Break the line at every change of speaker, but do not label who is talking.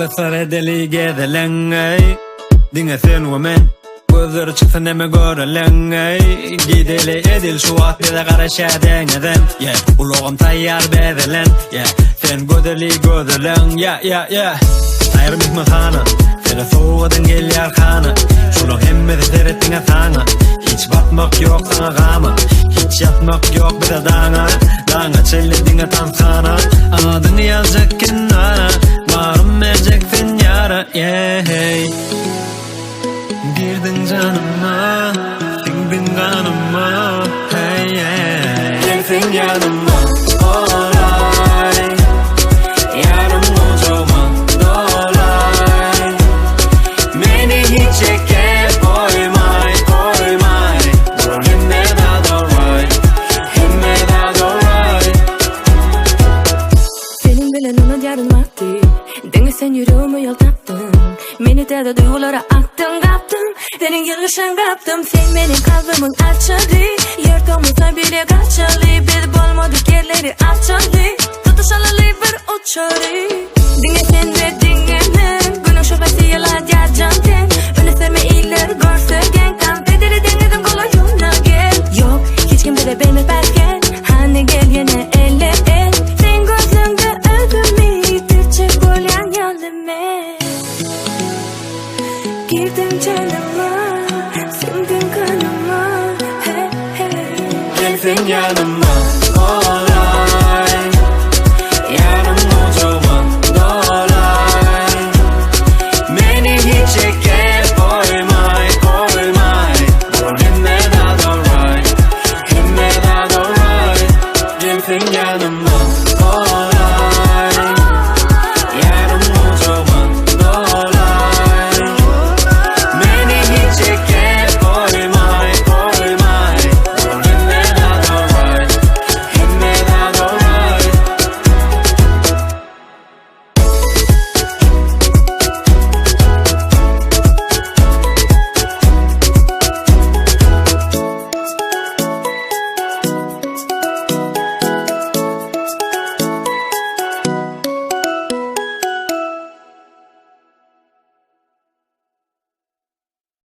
Sarı deli gezilen ey Dinle sen ve men Gözleri çıksın eme görelen ey Gideli edil şu ahbede karışadın eden Uluğum tayyar bezilen Sen gödeli gözelen Ayır mihmahana Seni soğudun gel yarkana Şunun hemmeti seyrettiğine sana Hiç batmak yok sana gama Hiç yatmak yok bir de dana Dana çellediğine tanskana Adını yazacak kenara Varım vereceksin yara Girdin canıma Singdin kanıma Gelsin yanıma Olay Yarım ucuma dolay Beni hiç çeke koymay Durun himme da dolay Himme da dolay
Senin bilen onu yarın vakti Denge sen yürüğümü yol taptın Beni de duygulara attın kaptım Senin yılgışın kaptım Sen benim kalbimin açalı Yırtımızda bile kaçalı Biz bulmadık yerleri açalı Tutuşalı bir uçalı Dinle sen ve dinlemem Günün şüphesi yalan yarcanten Öyle serme iyiler görsegen Tam bedeli denledim kolay yoluna gel Yok hiç kimde de beni berken Hani gel yine elle el Sen gözlüğünde öldüm Yitirçek boyan yalime Girdin canıma Sindin kanıma Gelsin yanıma